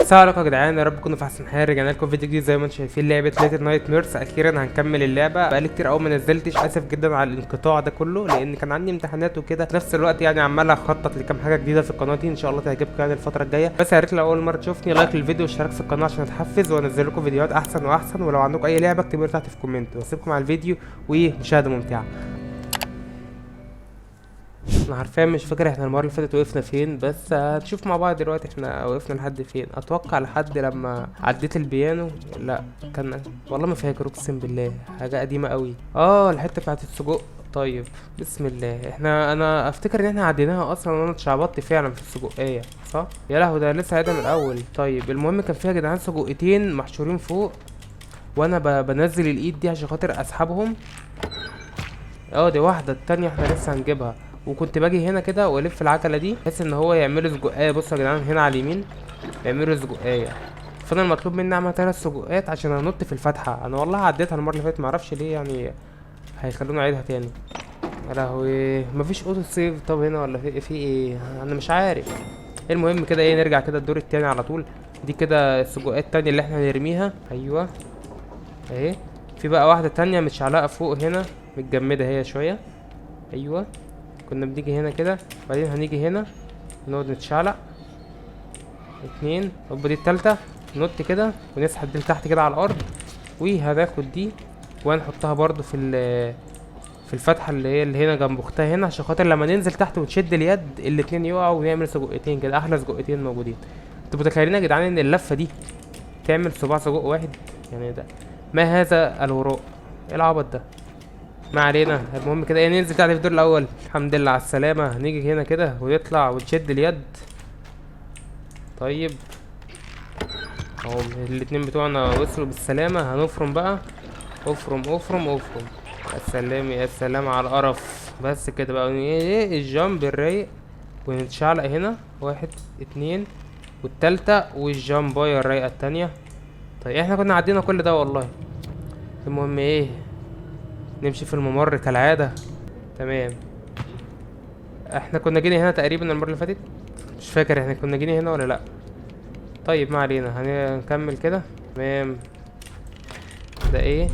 السلام عليكم يا جدعان، يا رب تكونوا في احسن حال. رجعنا لكم فيديو جديد زي ما انتم شايفين، لعبه ليتل نايت ميرس. اخيرا هنكمل اللعبه، بقالي كتير قوي ما نزلتش، اسف جدا على الانقطاع ده كله لان كان عندي امتحانات وكده. في نفس الوقت يعني عمال اخطط لكام حاجه جديده في القناه دي، ان شاء الله تعجبكم يعني الفتره الجايه. بس يا ريت لو اول مره تشوفني لايك للفيديو واشتراك في القناه عشان اتحفز وانزل لكم فيديوهات احسن واحسن. ولو عندكم اي لعبه اكتبوا لي تحت في الكومنت، واسيبكم على الفيديو ومشاهده ممتعه. انا حرفيا مش فاكر احنا المره اللي فاتت وقفنا فين، بس هنشوف مع بعض دلوقتي احنا وقفنا لحد فين. اتوقع لحد لما عديت البيانو. لا كان والله ما فاكر، اقسم بالله حاجه قديمه قوي. الحته بتاعت السجق. طيب بسم الله، انا افتكر ان احنا عديناها اصلا وانا اتشعبطت فعلا في السجقيه، صح؟ يا لهوي ده لسه عايدها من الاول. طيب المهم كان فيها يا جدعان سجقتين محشورين فوق، وانا بنزل الايد دي عشان خاطر اسحبهم. دي واحده، التانية احنا لسه هنجيبها. وكنت باجي هنا كده والف العجله دي بحيث ان هو يعملوا سجقايه. بصوا يا جدعان هنا على اليمين يعملوا سجقايه، فانا المطلوب مني اعمل 3 سجقات عشان انط في الفتحه. انا والله عديتها المره اللي فاتت، معرفش ليه يعني هيخلوني اعيدها تاني. يا لهوي مفيش اوتو سيف طب هنا ولا في ايه؟ انا مش عارف. المهم كده نرجع كده الدور التاني على طول. دي كده السجقات التانية اللي احنا هنرميها. ايوه اهي. في بقى واحده تانية متشعلقه فوق هنا، متجمده هي شويه. ايوه كنا بنيجي هنا كده، بعدين هنيجي هنا نقعد نتشعلق. 2 دي التالتة، ننط كده ونسحب دي لتحت كده على الارض. وهناخد دي وهنحطها برضو في الفتحة اللي هنا جنب اختها هنا، عشان خاطر لما ننزل تحت ونشد اليد الاتنين يقعوا ونعمل سجقتين كده، احلى سجقتين موجودين. انتوا متخيلين يا جدعان ان اللفة دي تعمل صباع سجق واحد؟ يعني ده ما هذا الهراء، ايه العبط ده؟ ما علينا. المهم كده ننزل تحت في الدور الاول. الحمد لله على السلامه. هنيجي هنا كده ونطلع ونشد اليد. طيب اهو الاتنين بتوعنا وصلوا بالسلامه. هنفرم بقى، افرم افرم افرم. يا سلام يا سلام على القرف. بس كده بقى الجامب الرايق ونتشعلق هنا. 1 2 والتالتة والجامبايه الرايقه التانية. طيب احنا كنا عدينا كل ده والله. المهم نمشي في الممر كالعاده. تمام. احنا كنا جينا هنا تقريبا المره اللي فاتت، مش فاكر احنا كنا جينا هنا ولا لا. طيب ما علينا، هنكمل كده. تمام. ده ايه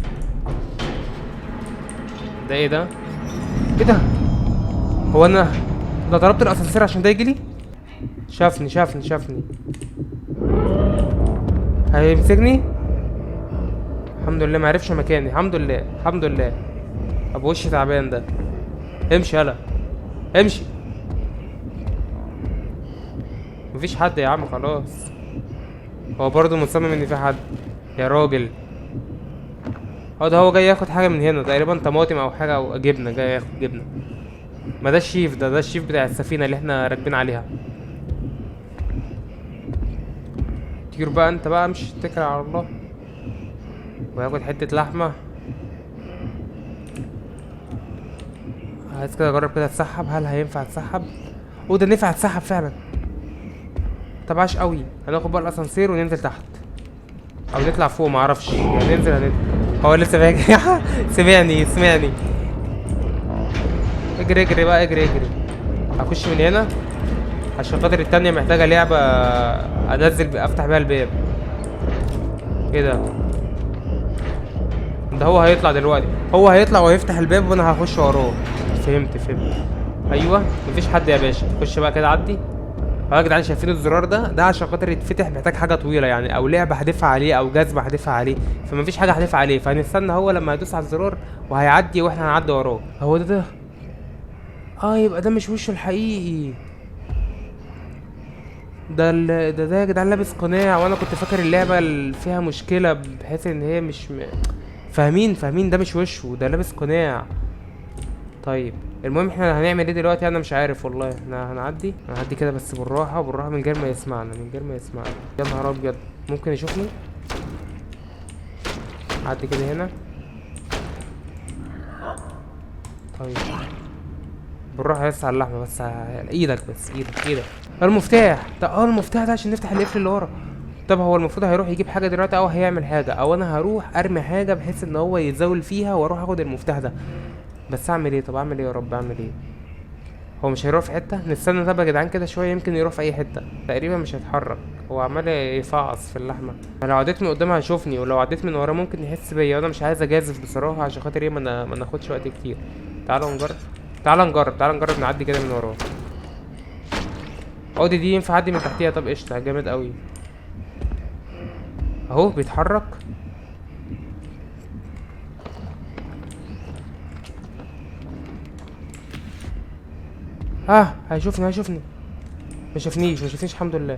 ده؟ ايه ده؟ ايه ده؟ هو انا ضربت الاسانسير عشان ده يجيلي؟ شافني هيمسكني. الحمد لله معرفش مكاني، الحمد لله الحمد لله. ابو وش تعبان ده. امشي يلا امشي. مفيش حد يا عم خلاص. هو برضه مصمم ان في حد يا راجل. ده هو جاي ياخد حاجه من هنا تقريبا، طماطم او حاجه او جبنه، جاي ياخد جبنه. ما ده الشيف، ده الشيف بتاع السفينه اللي احنا راكبين عليها. طير بقى انت بقى، مش اتكل على الله. وياخد حته لحمه. عايز كده اجرب كده اتسحب، هل هينفع اتسحب؟ ده نفع اتسحب فعلا. طب عاش قوي. هناخد بقى الاسانسير وننزل تحت او نطلع فوق، معرفش يعني. هننزل هو لسه بيجري. سمعني. اجري بقى اجري. هخش من هنا عشان خاطر التانية محتاجة لعبة انزل افتح بيها الباب. ايه ده؟ هو هيطلع دلوقتي، هو هيطلع ويفتح الباب وانا هخش وراه. فهمت. ايوه مفيش حد يا باشا. خش بقى كده عدي. يا جدعان شايفين الزرار ده عشان خاطر يتفتح محتاج حاجه طويله يعني، او لعبه هدفع عليه او جزمه هدفع عليه، فمفيش حاجه هدفع عليه. فهنستنى هو لما يدوس على الزرار وهيعدي واحنا هنعدي وراه. هو ده. يبقى ده مش وشه الحقيقي. ده يا جدعان لابس قناع، وانا كنت فاكر اللعبه اللي فيها مشكله بحيث ان هي مش فاهمين ده مش وشه، ده لابس قناع. طيب المهم احنا هنعمل ايه دلوقتي؟ انا مش عارف والله. احنا هنعدي كده بس بالراحه من غير ما يسمعنا. يا نهار ابيض ممكن يشوفني. عدي كده هنا. طيب بالراحه بس على اللحمه، بس ايدك المفتاح ده. المفتاح ده عشان نفتح القفل اللي ورا. طب هو المفروض هيروح يجيب حاجه دلوقتي او هيعمل حاجه، او انا هروح ارمي حاجه بحيث ان هو يتزاول فيها واروح اخد المفتاح ده. بس اعمل ايه؟ طب اعمل ايه يا رب؟ اعمل ايه؟ هو مش هيروح في حته؟ نستنى طب يا جدعان كده شويه، يمكن يروح في اي حته. تقريبا مش هيتحرك. هو عمال يفعص في اللحمه. انا لو عديت من قدامها هيشوفني، ولو عديت من وراه ممكن يحس بيا، وانا مش عايز اجازف بصراحه عشان خاطر ايه ما ناخدش وقت كتير. تعالوا نجرب، تعالى نجرب نعدي كده من وراه. دي ينفع اعدي من تحتيها؟ طب قشطه، جامد قوي. اهو بيتحرك. هيشوفني. ما شافنيش الحمد لله.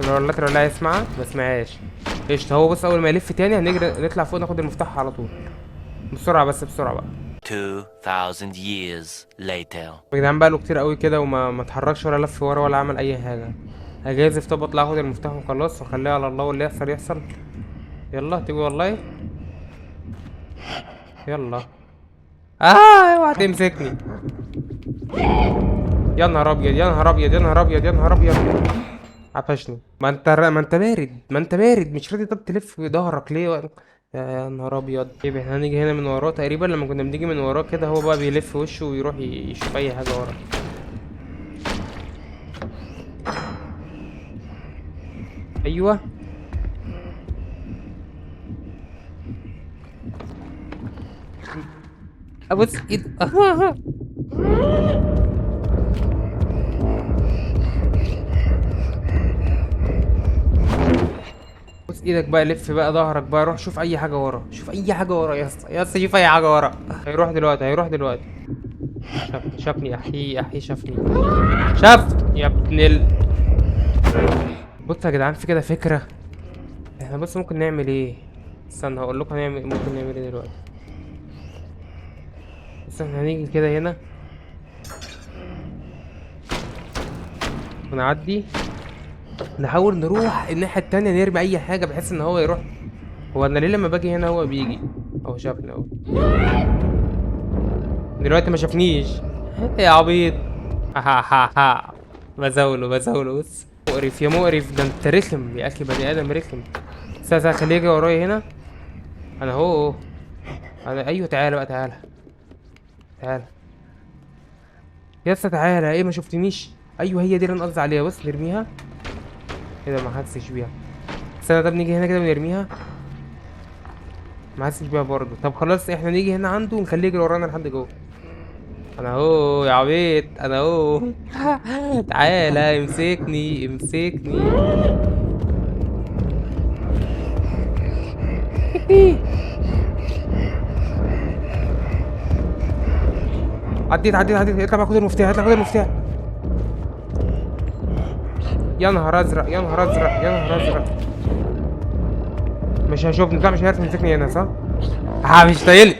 اللاترال لا يسمعها، ما سمعهاش. قشطه. هو بص، اول ما يلف تاني هنجري نطلع فوق ناخد المفتاح على طول. بسرعه بقى. 2000 years later. يا جدعان بقى له كتير قوي كده وما اتحركش ولا لف ورا ولا عمل اي حاجه. هجازف. طب اطلع اخد المفتاح وخلاص واخليها على الله، واللي يحصل. يلا تيجي والله. يلا. اوعى تمسكني. يا نهار ابيض. قفشني. ما انت بارد مش راضي. طب تلف ظهرك ليه يا نهار ابيض. طيب احنا هنيجي هنا من وراه تقريبا. لما كنا بنيجي من وراه كده هو بقى بيلف وشه ويروح يشوف اي حاجه ورا. ايوه. ابص ايد. بص ايدك بقى، لف بقى ظهرك بقى، روح شوف اي حاجه ورا. يا اسطى شوف اي حاجه ورا. هيروح دلوقتي. شافني. احي شافني. يا ابن بص يا جدعان، في كده فكره. احنا بص ممكن نعمل ايه. استنى هقول لكم ممكن نعمل ايه دلوقتي. بس احنا هنيجي كده هنا ونعدي، نحاول نروح الناحيه التانية، نرمي اي حاجه بحيث ان هو يروح. هو انا ليه لما باجي هنا هو بيجي؟ اهو شافني اهو. دلوقتي ما شافنيش يا عبيط. ها بزاوله بص. مقرف ده انت رخم يا اخي، بني ادم رخم. استنى خليه يجي ورايا هنا. انا اهو. ايوه تعالى بقى، تعالى يا اسطى تعالى. ايه ما شفتنيش؟ ايوه هي دي اللي انا قصدي عليها. بص نرميها كده، ما حدش بيها. استنى طب نيجي هنا كده ونرميها، ما حدش بيها برضه. طب خلاص احنا نيجي هنا عنده ونخليه يجري ورانا لحد جوه. انا اهو يا عبيط، انا اهو. تعالى امسكني. عديت. اطلع بقى خد المفتاح. يا نهار ازرق. مش هيشوفني. لا مش هيعرف يمسكني هنا صح؟ مش طايلني.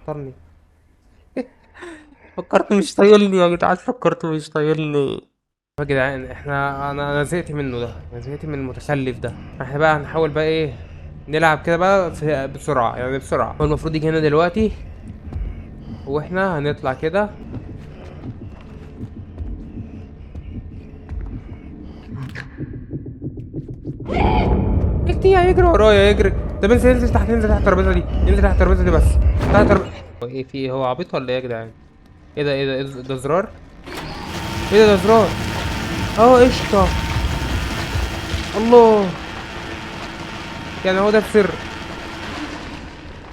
طرني. مش طايلني يا جدعان. مش طايلني يا جدعان. انا زهقت منه ده. انا زهقت من المتخلف ده. احنا بقى هنحاول بقى ايه، نلعب كده بقى بسرعة. هو المفروض يجي هنا دلوقتي، واحنا هنطلع كده. هيجري ورايا يجري. طب انزل تحت الترابيزه دي. بس تحت الترابيزه. هو ايه في ايه؟ هو عبيط ولا ايه يا جدعان؟ ايه ده زرار؟ ده زرار. قشطه. الله. يعني هو ده السر.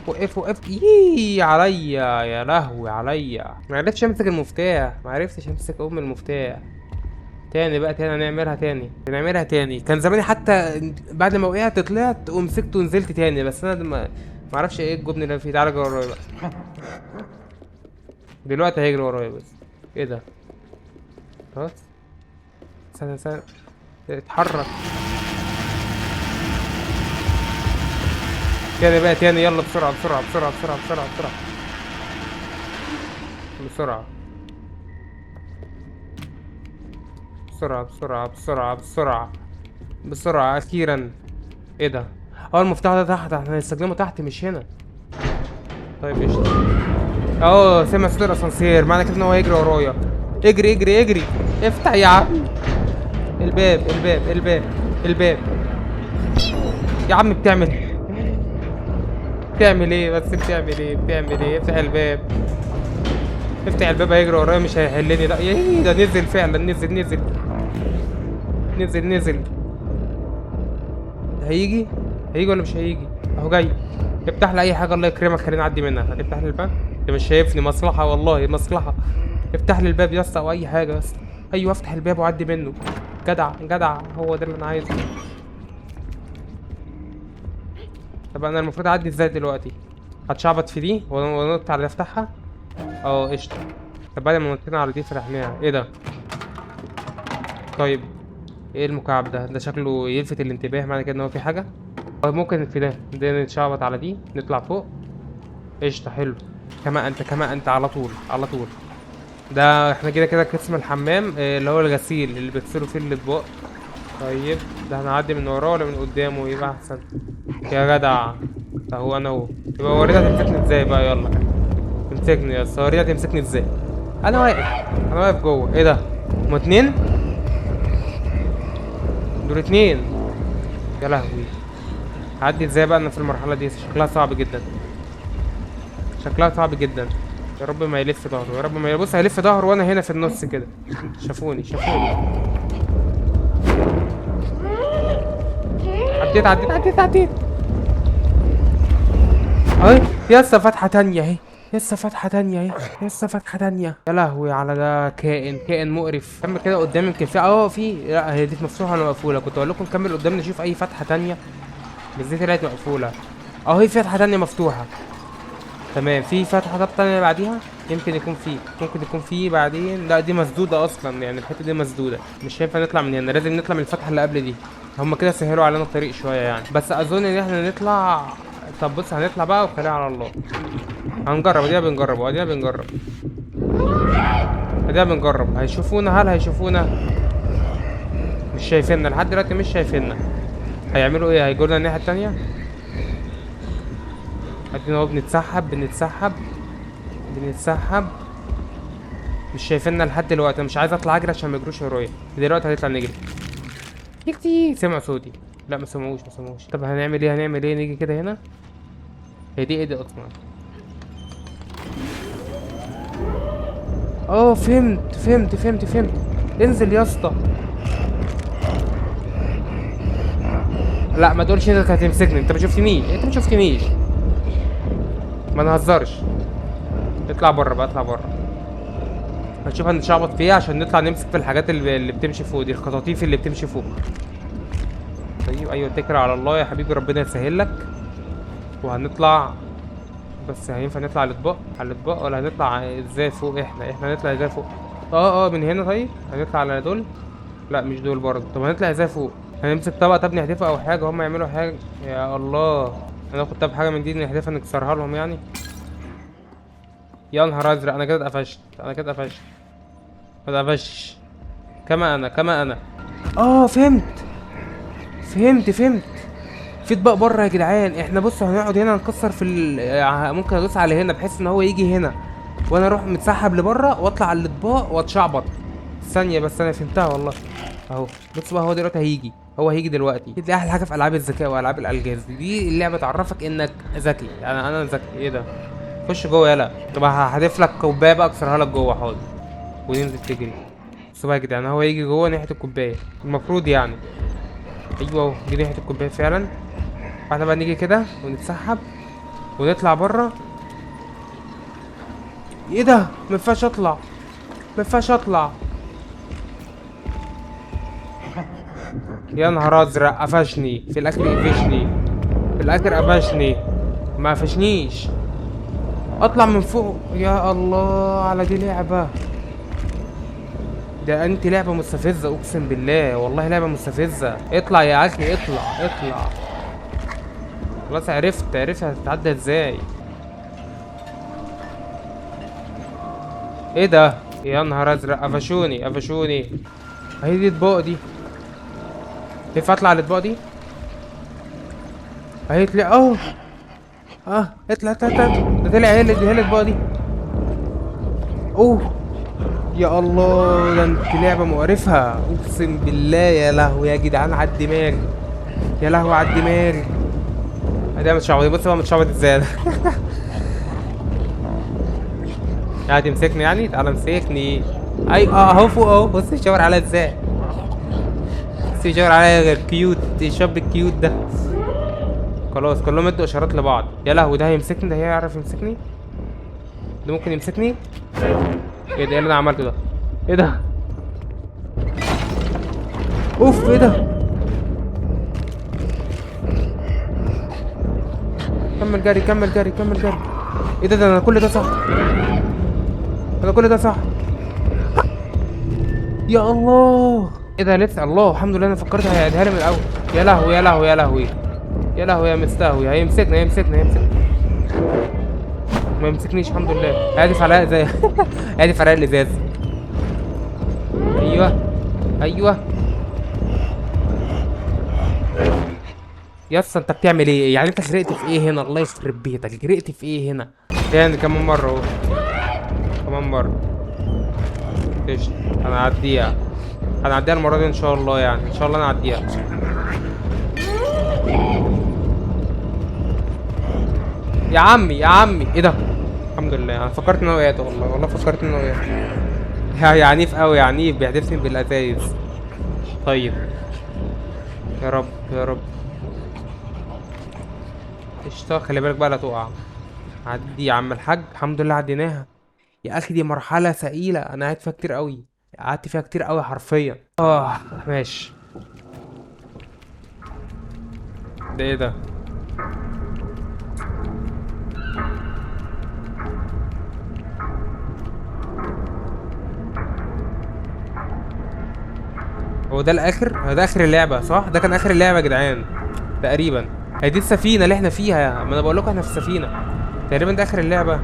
وقف عليا. يا لهوي عليا. ما عرفتش امسك المفتاح. المفتاح. تاني هنعملها تاني. كان زماني حتى بعد ما وقعت طلعت ومسكته ونزلت تاني، بس انا ما اعرفش ايه الجبن اللي فيه. تعالى جري ورايا بقى. دلوقتي هيجري ورايا بس. ايه ده؟ خلاص. استنى اتحرك تاني. يلا بسرعة. بسرعة أخيرا. ايه ده؟ المفتاح ده تحت. احنا هنستخدمه تحت مش هنا. طيب قشطة. سمع صوت الأسانسير، معنى كده إن هو هيجري ورايا. اجري. افتح يا عم الباب. يا عم بتعمل ايه بس؟ بتعمل ايه؟ افتح الباب. هيجري ورايا مش هيحلني. لا ده نزل فعلا. نزل. هيجي ولا مش هيجي؟ اهو جاي. افتح لي اي حاجه الله يكرمك، خليني اعدي منها. هتفتح لي الباب؟ انت مش شايفني؟ مصلحه والله مصلحه. افتح لي الباب يا اسطى او اي حاجه بس. ايوه افتح الباب وعدي منه. جدع جدع، هو ده اللي انا عايزه. طب انا المفروض اعدي ازاي دلوقتي؟ هتشعبط في دي ونط على اللي افتحها؟ اه قشطه. طب بعد ما نطينا على دي فتحناها، ايه ده؟ طيب ايه المكعب ده؟ ده شكله يلفت الانتباه، معنى كده ان هو في حاجه. طيب ممكن في ده نتشعبط على دي، نطلع فوق. قشطه حلو. كما انت كما انت، على طول على طول. ده احنا كده كده قسم الحمام، اللي هو الغسيل اللي بيغسلوا فيه الاطباق. طيب ده هنعدي من وراه ولا من قدامه يبقى احسن؟ يا جدع اهو انا اهو. يبقى ورينا تمسكني ازاي بقى، يلا. تمسكني يا اسطى، ورينا تمسكني ازاي. انا واقف جوه. ايه ده؟ هما اتنين؟ دول اتنين؟ يا لهوي. هعدي ازاي بقى انا في المرحله دي؟ شكلها صعب جدا، شكلها صعب جدا. يا رب ما يلف ظهره، يا رب ما يبص هيلف ظهره وانا هنا في النص كده. شافوني. عديت اهي. يسا فتحة تانية اهي. يا لهوي على ده. كائن مقرف. كمل كده قدام، يمكن في لا هي دي مفتوحة ولا مقفولة؟ كنت اقول لكم نكمل قدام نشوف اي فتحة تانية، بس دي طلعت مقفولة. اهي في فتحة تانية مفتوحة. تمام، في فتحة طب تانية بعديها. ممكن يكون في بعدين. لا دي مسدودة اصلا، يعني الحتة دي مسدودة، مش هينفع نطلع من هنا، لازم نطلع من الفتحة اللي قبل دي. هما كده سهلوا علينا الطريق شوية يعني، بس اظن ان احنا نطلع. طب بص هنطلع بقى وخليها على الله. هنجرب، ادينا بنجرب. هيشوفونا؟ هل هيشوفونا؟ مش شايفيننا لحد دلوقتي، مش شايفيننا. هيعملوا ايه؟ هيجولنا الناحية التانية. ادينا اهو بنتسحب. مش شايفيننا لحد دلوقتي. انا مش عايز اطلع اجري عشان ما يجروش ورايا. دلوقتي هنطلع نجري. كتير سمعوا صوتي. لا ما سمعوش. طب هنعمل ايه؟ نيجي كده هنا. هي دي ايه دي اصلا؟ اه فهمت. انزل يا اسطى. لا ما تقولش انك هتمسكني، انت ما شفتنيش. ما نهزرش. اطلع بره. هنشوف هنتشعبط فيها عشان نطلع نمسك في الحاجات اللي بتمشي فوق دي، الخطاطيف اللي بتمشي فوق. طيب ايوه اتكل على الله يا حبيبي، ربنا يسهل لك. وهنطلع. بس هينفع نطلع على الاطباق ولا هنطلع ازاي فوق؟ احنا هنطلع ازاي فوق؟ من هنا. طيب هنطلع على دول. لا مش دول برضه. طب هنطلع ازاي فوق؟ هنمسك طبق طب نحدفه او حاجه، هم يعملوا حاجه. يا الله. هناخد طب حاجه من دي نحدفها نكسرها لهم يعني. يا نهار ازرق، انا كده اتقفشت. ما اتقفشش. كما انا. فهمت. في اطباق بره يا جدعان. احنا بصوا هنقعد هنا نكسر في ممكن ادوس على هنا بحيث ان هو يجي هنا، وانا اروح متسحب لبره واطلع على الاطباق واتشعبط. ثانيه بس انا فهمتها والله. اهو بص بقى، هو دلوقتي هيجي دلوقتي. دي احلى حاجه في العاب الذكاء والعاب الالغاز دي اللعبه تعرفك انك ذكي. انا ذكي. ايه ده؟ خش جوه يلا. طب هحذف لك كوبايه بقى اكسرها لك جوه، حاضر. وننزل تجري. بصوا بقى يا جدعان، هو يجي جوه ناحيه الكوبايه المفروض يعني. ايوه اهو دي ناحيه الكوبايه فعلا. احنا بقى نيجي كده ونتسحب ونطلع بره. ايه ده؟ مينفعش اطلع. يا نهار ازرق، قفشني في الاخر. ما قفشنيش. اطلع من فوق. يا الله على دي لعبه. ده انت لعبه مستفزه اقسم بالله، والله لعبه مستفزه. اطلع يا اخي، اطلع. خلاص عرفت هتتعدى ازاي. ايه ده؟ يا نهار ازرق، قفشوني. اهي دي اطباق دي. ينفع اطلع على الاطباق دي؟ اهي طلع. اطلع. ده طلع. هي الاطباق دي. يا الله، ده انت لعبه مقرفه اقسم بالله. يا لهوي يا جدعان على الدماغ. ادي متشعبط. بص بقى متشعبط ازاي. قاعد يمسكني يعني. تعالى امسكني. اهو فوق اهو. بص الشاور عليا ازاي. بس بيشاور عليا غير كيوت، الشاب الكيوت ده. خلاص كلهم ادوا اشارات لبعض. يا لهوي ده هيمسكني، ده هيعرف يمسكني، ده ممكن يمسكني. ايه ده؟ ايه اللي انا عملته ده؟ ايه ده؟ اوف ايه ده؟ كمل جري كمل جري كمل جري. ايه ده؟ انا كل ده صح؟ انا كل ده صح؟ يا الله ايه ده؟ لسه الله الحمد لله، انا فكرت هيعيدها لي من الاول. يا لهوي يا لهوي يا لهوي يا لهوي يا مستهوي، هيمسكني هيمسكني هيمسكني. ما يمسكنيش الحمد لله. هادف عليا زي هادف عليا الازاز. ايوه ايوه. يا اسطى انت بتعمل ايه؟ يعني انت غرقت في ايه هنا؟ الله يخرب بيتك، غرقت في ايه هنا؟ يعني كمان مره اهو، كمان مره. قشطة هنعديها، هنعديها المره دي ان شاء الله، يعني ان شاء الله نعديها. يا عمي يا عمي ايه ده؟ الحمد لله، انا فكرت ان انا وقعت، والله والله فكرت ان انا وقعت. يا عنيف قوي يا عنيف، بيحدفني بالازايز. طيب يا رب يا رب. قشطة خلي بالك بقى لا تقع. عدي يا عم الحاج، الحمد لله عديناها. يا اخي دي مرحلة ثقيلة، انا قاعد فيها كتير قوي، قعدت فيها كتير قوي حرفيا. ماشي. ده ايه ده؟ هو ده الاخر؟ هو ده اخر اللعبة صح؟ ده كان اخر اللعبة يا جدعان تقريبا. هي دي السفينة اللي احنا فيها، ما انا بقول لكم احنا في السفينة تقريبا، ده اخر اللعبة.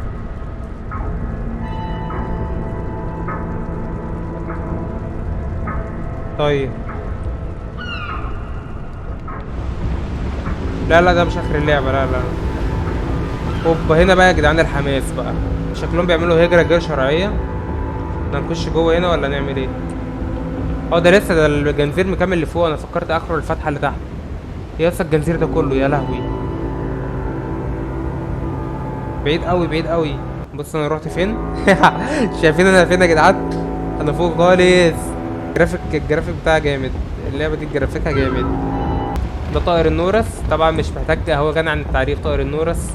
طيب لا لا ده مش اخر اللعبة، لا لا. اوبا هنا بقى يا جدعان الحماس بقى، شكلهم بيعملوا هجرة غير شرعية. هنخش جوه هنا ولا نعمل ايه؟ ده لسه، ده الجنزير مكمل اللي فوق، انا فكرت اخره الفتحة اللي تحت. يا اسطى الجنزير ده كله يا لهوي، بعيد قوي بعيد قوي. بص انا رحت فين؟ شايفين انا فين يا جدعان؟ انا فوق خالص. الجرافيك بتاعها جامد، اللعبة دي جرافيكها جامد. ده طائر النورس طبعا، مش محتاج، هو غني عن التعريف طائر النورس.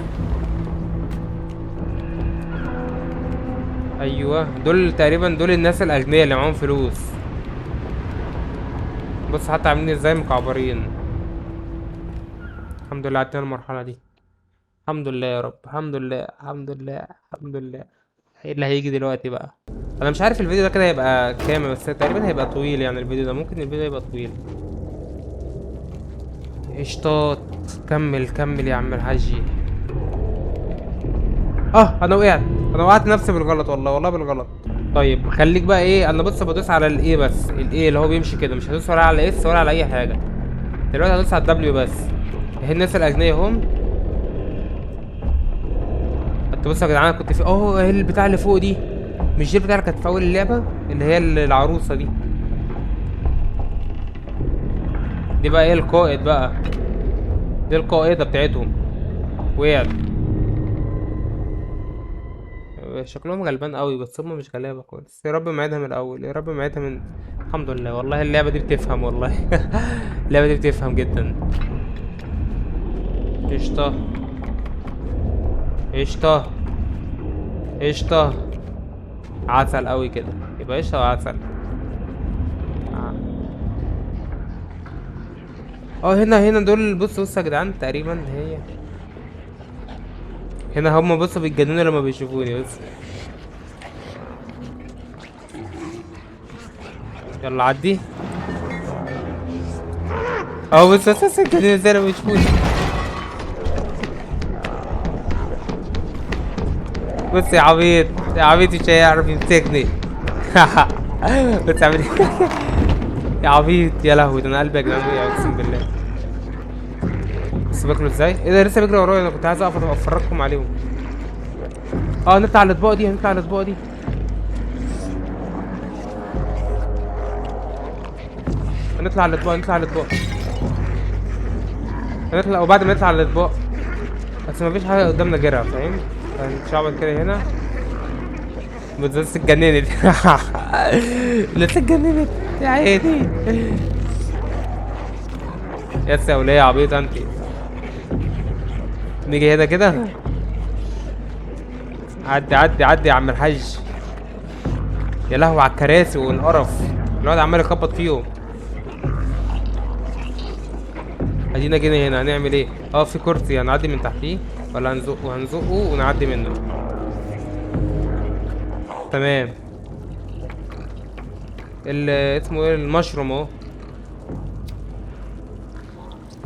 ايوه دول تقريبا دول الناس الاغنياء اللي معاهم فلوس. بص حتى عاملين ازاي مكعبرين. الحمد لله عدينا المرحلة دي، الحمد لله يا رب، الحمد لله الحمد لله الحمد لله. ايه اللي هيجي دلوقتي بقى؟ انا مش عارف الفيديو ده كده هيبقى كام، بس تقريبا هيبقى طويل، يعني الفيديو ده ممكن الفيديو يبقى طويل. قشطات. كمل كمل يا عم الحاجي. انا وقعت، انا وقعت نفسي بالغلط، والله والله بالغلط. طيب خليك بقى ايه، انا بص بدوس على الايه بس، الايه اللي هو بيمشي كده، مش هدوس ولا على اس ولا على اي حاجه دلوقتي، هدوس على الدبليو بس. اهي الناس الاغنياء هم. انت بصوا يا جدعان انا كنت في اهي البتاع اللي فوق دي، مش دي البتاع اللي كانت في اول اللعبه، اللي هي العروسه دي. دي بقى ايه القائد بقى، دي القائده بتاعتهم. وقعت. شكلهم غلبان قوي، بس هم مش غلابه كويس. يا رب معيدها من الاول، يا رب معيدها من. الحمد لله والله اللعبه دي بتفهم والله. اللعبه دي بتفهم جدا. قشطه قشطه قشطه. عسل قوي كده، يبقى قشطه وعسل. هنا دول، بص يا جدعان تقريبا هي هنا، هم بصوا بيتجننوا لما بيشوفوني. بص يلا عدي. بص اتجننوا ازاي لما بيشوفوني. بص يا عبيط يا عبيط، مش هيعرف يمسكني. بص عامل ايه. يا عبيط يا لهوي، ده انا قلبي يا جدعان وقع اقسم بالله. بس باكله ازاي؟ ايه ده لسه بيجري ورايا، انا كنت عايز اقف افرجكم عليهم. نطلع على الاطباق دي، هنطلع على الاطباق دي. هنطلع على الاطباق، نطلع على الاطباق، هنطلع، وبعد ما نطلع على الاطباق بس مفيش حاجه قدامنا غيرها، فاهم؟ هنشعبط كده هنا. بس اتجننت. لسه اتجننت يا عيني. يا وليه يا عبيط انت. نيجي هنا كده. عدي عدي عدي يا عم الحاج. يا لهوي على الكراسي والقرف، الواد عمال يخبط فيهم. ادينا جينا هنا، هنعمل ايه؟ في كرسي هنعدي من تحتيه ولا هنزقه ونعدي منه؟ تمام. اسمه ايه؟ المشروم اهو.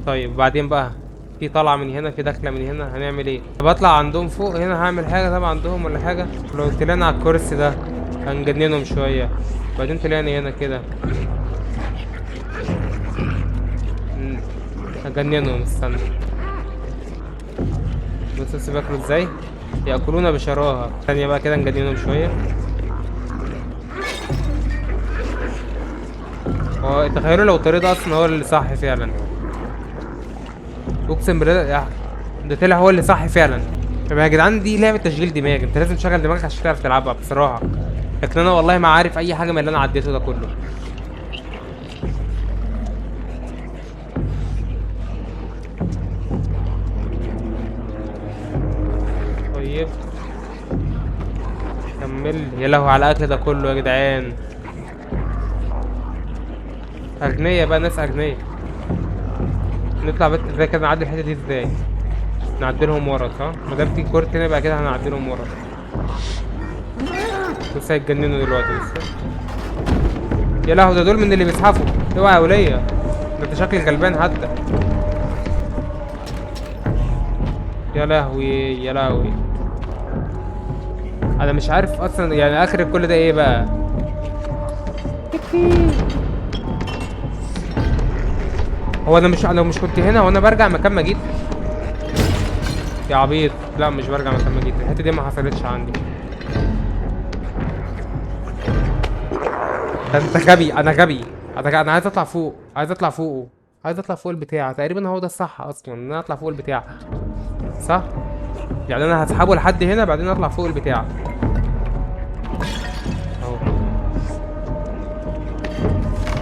طيب بعدين بقى في طلعة من هنا، في دخلة من هنا، هنعمل ايه؟ طب اطلع عندهم فوق هنا، هعمل حاجة طبعا عندهم ولا حاجة؟ لو طلعنا على الكرسي ده هنجننهم شوية. بعدين طلعنا هنا كده هجننهم. استنى بص بياكلوا ازاي، ياكلونا بشراهة. ثانية بقى كده نجننهم شوية. تخيلوا لو الطريق ده اصلا هو اللي صح فعلا، اقسم بالله ده طلع هو اللي صح فعلا. طب يا جدعان دي لعبة تشغيل دماغ، انت لازم تشغل دماغك عشان تعرف تلعبها بصراحة. لكن انا والله ما عارف اي حاجة من اللي انا عديته ده كله. طيب كمل. يا لهوي على الاكل ده كله يا جدعان. اغنية بقى، ناس اغنية. نطلع بيت ازاي كده؟ نعدي الحتة دي ازاي؟ نعدلهم ورا صح؟ مادام في كورت هنا يبقى كده هنعدلهم ورا. بص هيتجننوا دلوقتي. بص يا لهوي، ده دول من اللي بيزحفوا. اوعى يا ولية، ده انت شكلي غلبان حتى. يا لهوي يا لهوي، انا مش عارف اصلا يعني اخر كل ده ايه بقى. هو انا مش كنت هنا وانا برجع مكان ما جيت يا عبيط؟ لا مش برجع مكان ما جيت، الحته دي ما حصلتش عندي. ده انت غبي، انا غبي. انا عايز اطلع فوق، عايز اطلع فوقه، عايز اطلع فوق البتاع. تقريبا هو ده الصح اصلا، ان انا اطلع فوق البتاع صح. يعني انا هسحبه لحد هنا بعدين اطلع فوق البتاع اهو.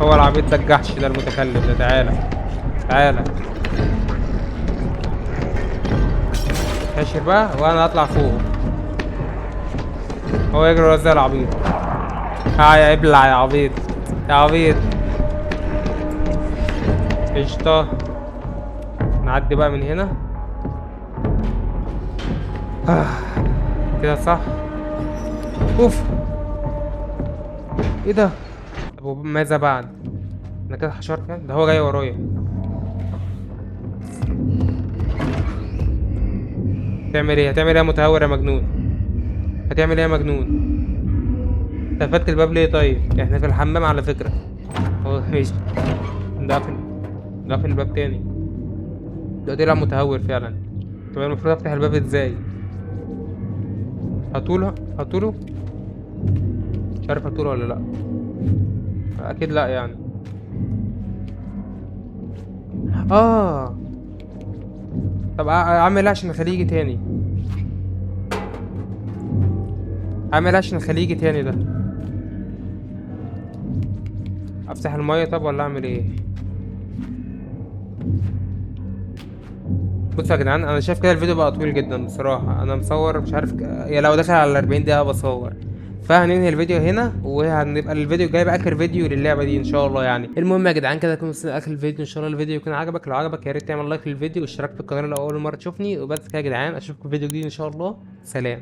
هو العبيط ده الجحش ده المتكلم ده. تعالى تعالى هشر بقى وانا اطلع فوق. هو يجري ورا زي العبيط. يا ابلع يا عبيط يا عبيط. قشطة. نعدي بقى من هنا. كده صح. اوف، ايه ده؟ طب ماذا بعد؟ انا كده حشرت يعني؟ ده هو جاي ورايا. هتعمل ايه؟ هتعمل ايه يا متهور يا مجنون؟ هتعمل ايه يا مجنون؟ انت قفلت الباب ليه طيب؟ احنا في الحمام على فكرة. هو ماشي. ده قافل الباب تاني. ده طلع متهور فعلا. طب انا المفروض افتح الباب ازاي؟ هطوله مش عارف هطوله ولا لا. اكيد لا يعني. طب اعمل ايه عشان اخليه يجي تاني؟ اعمل ايه عشان اخليه يجي تاني ده؟ افتح المية طب ولا اعمل ايه؟ بصوا يا جدعان، انا شايف كده الفيديو بقى طويل جدا بصراحة. انا مصور مش عارف يا لو دخل على 40 دقيقة بصور. فهننهي الفيديو هنا، وهنبقى الفيديو الجاي بقى اخر فيديو للعبه دي ان شاء الله يعني. المهم يا جدعان كده نكون وصلنا لاخر الفيديو. ان شاء الله الفيديو يكون عجبك. لو عجبك يا ريت تعمل لايك للفيديو واشتراك في القناه لو اول مره تشوفني. وبس كده يا جدعان، اشوفكم في فيديو جديد ان شاء الله. سلام.